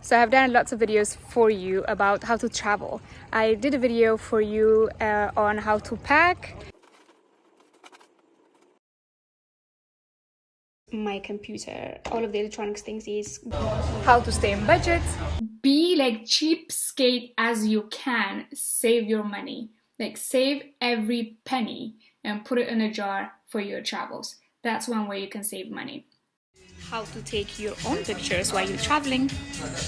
So I've done lots of videos for you about how to travel. I did a video for you on how to pack my computer, all of the electronics things, is how to stay on budget. Be like cheapskate as you can. Save your money, like save every penny and put it in a jar for your travels. That's one way you can save money. How to take your own pictures while you're traveling.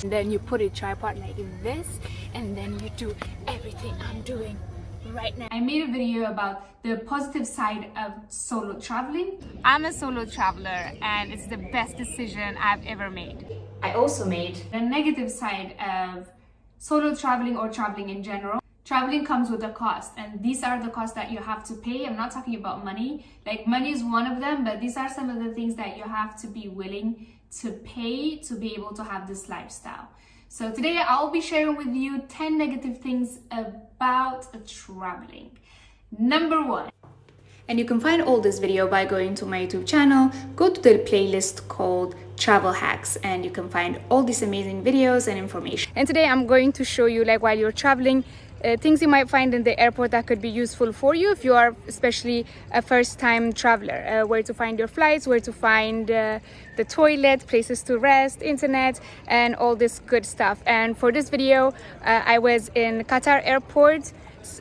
And then you put a tripod like this, and then you do everything I'm doing right now. I made a video about the positive side of solo traveling. I'm a solo traveler and it's the best decision I've ever made. I also made the negative side of solo traveling or traveling in general. Traveling comes with a cost, and these are the costs that you have to pay. I'm not talking about money. Like, money is one of them, but these are some of the things that you have to be willing to pay to be able to have this lifestyle. So today I'll be sharing with you 10 negative things about traveling. Number 1. And you can find all this video by going to my YouTube channel. Go to the playlist called Travel Hacks and you can find all these amazing videos and information. And today I'm going to show you, like, while you're traveling, things you might find in the airport that could be useful for you if you are especially a first-time traveler. Where to find your flights, where to find the toilet, places to rest, internet, and all this good stuff. And for this video, I was in Qatar airport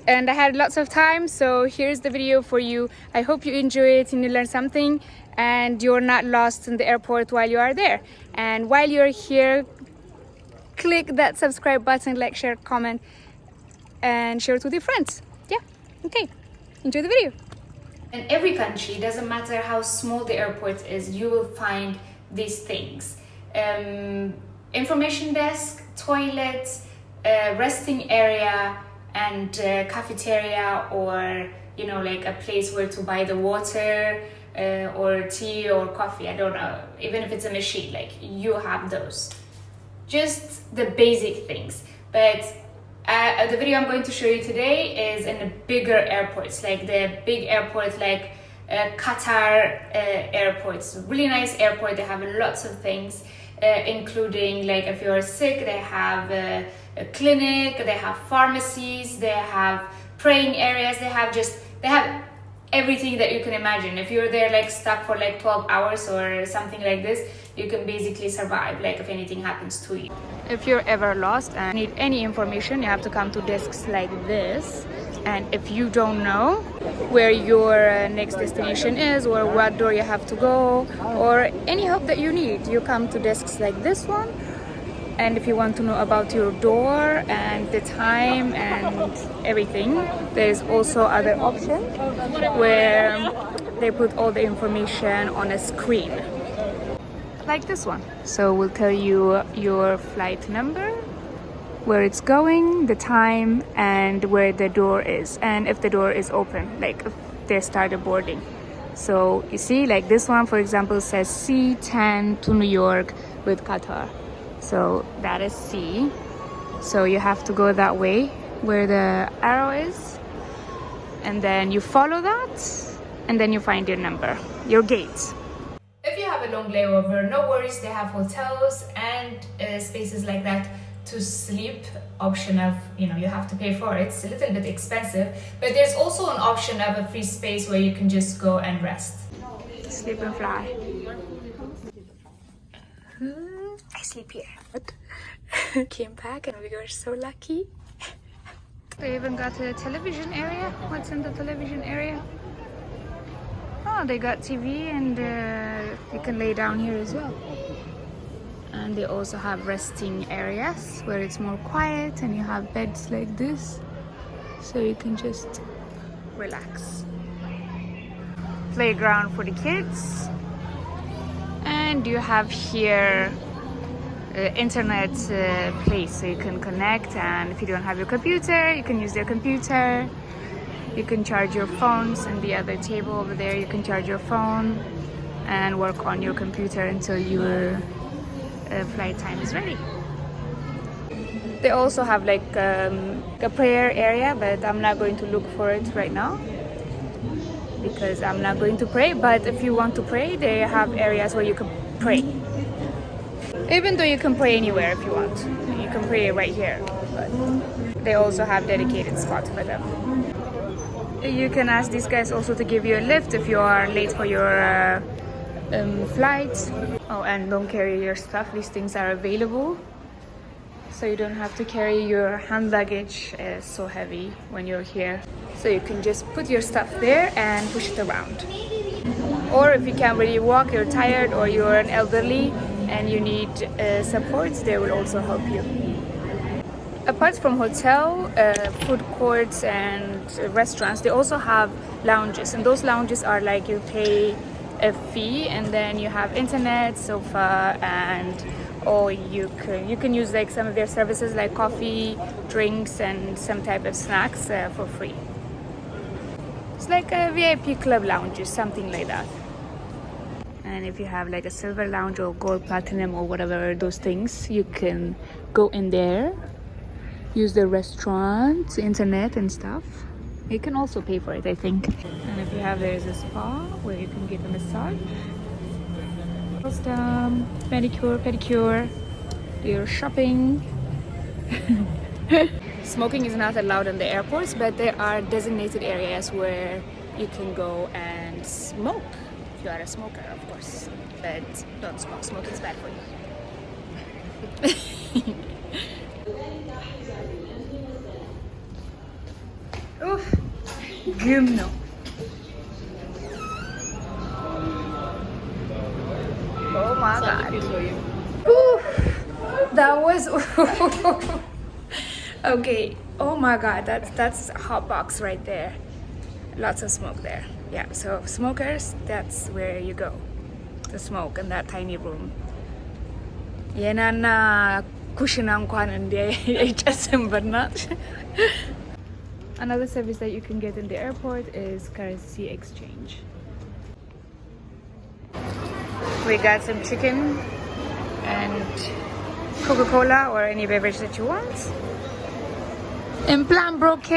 and I had lots of time, so here's the video for you. I hope you enjoy it and you learn something and you're not lost in the airport while you are there. And while you're here, click that subscribe button, like, share, comment, and share it with your friends. Yeah, okay, enjoy the video. In every country, doesn't matter how small the airport is, you will find these things. Information desk, toilet, resting area, and cafeteria, or, you know, like a place where to buy the water or tea or coffee, I don't know, even if it's a machine, like, you have those. Just the basic things. But the video I'm going to show you today is in the bigger airports, like the big airports, like Qatar airports. Really nice airport. They have lots of things, including, like, if you're sick, they have a clinic, they have pharmacies, they have praying areas, they have everything that you can imagine. If you're there, like, stuck for like 12 hours or something like this, you can basically survive, like, if anything happens to you. If you're ever lost and need any information, you have to come to desks like this. And if you don't know where your next destination is or what door you have to go or any help that you need, you come to desks like this one. And if you want to know about your door and the time and everything, there's also other options where they put all the information on a screen, like this one. So we'll tell you your flight number, where it's going, the time, and where the door is, and if the door is open, like if they started boarding. So you see, like this one, for example, says C10 to New York with Qatar. So that is C. So you have to go that way where the arrow is, and then you follow that, and then you find your number, your gate. If you have a long layover, no worries, they have hotels and spaces like that to sleep. Option of, you know, you have to pay for it. It's a little bit expensive, but there's also an option of a free space where you can just go and rest. Sleep and fly. I sleep here. Came back and we were so lucky. They even got a television area. What's in the television area? Oh, they got TV, and you can lay down here as well. And they also have resting areas where it's more quiet and you have beds like this, so you can just relax. Playground for the kids. And you have here internet place, so you can connect, and if you don't have your computer, you can use their computer. You can charge your phones, and the other table over there, you can charge your phone and work on your computer until your flight time is ready. They also have like a prayer area, but I'm not going to look for it right now because I'm not going to pray. But if you want to pray, they have areas where you can pray. Even though you can pray anywhere if you want. You can pray right here. But they also have dedicated spots for them. You can ask these guys also to give you a lift if you are late for your flight. Oh, and don't carry your stuff. These things are available. So you don't have to carry your hand luggage. It's so heavy when you're here. So you can just put your stuff there and push it around. Or if you can't really walk, you're tired, or you're an elderly and you need support, they will also help you. Apart from hotel, food courts and restaurants, they also have lounges, and those lounges are like you pay a fee and then you have internet, sofa, and or you can use like some of their services like coffee, drinks, and some type of snacks for free. It's like a VIP club lounge, something like that. And if you have like a silver lounge or gold, platinum, or whatever those things, you can go in there, use the restaurant, internet and stuff. You can also pay for it, I think. And if you have, there's a spa where you can get a massage, manicure, pedicure, do your shopping. Smoking is not allowed in the airports, but there are designated areas where you can go and smoke. If you are a smoker, of course. But don't smoke. Smoking is bad for you. Oof. Gymno. Oh my god. Oof. That was okay. Oh my god, that's a hot box right there. Lots of smoke there. Yeah, so smokers, that's where you go to smoke in that tiny room. Yenana kushina nkwan inde but not. Another service that you can get in the airport is currency exchange. We got some chicken and Coca-Cola or any beverage that you want. In plan broke,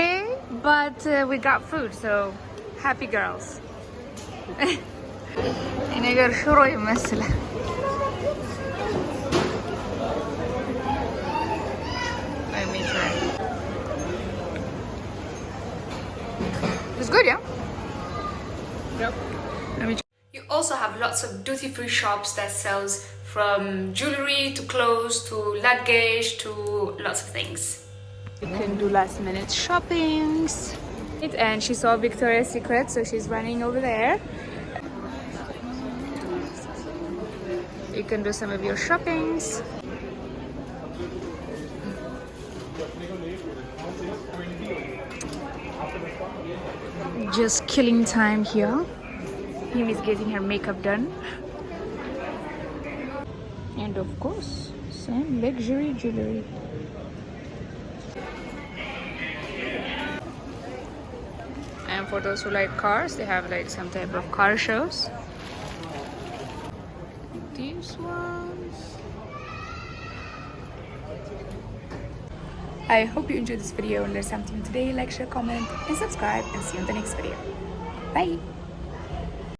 but we got food, so happy girls. Let me try. It's good, yeah? Yep. Let me try. You also have lots of duty-free shops that sells from jewelry to clothes to luggage to lots of things. You can do last-minute shoppings. And she saw Victoria's Secret, so she's running over there. You can do some of your shoppings. Just killing time here. Himi's getting her makeup done. And of course, some luxury jewelry. And for those who like cars, they have like some type of car shows. These ones. I hope you enjoyed this video and learned something today. Like, share, comment, and subscribe, and see you in the next video. Bye!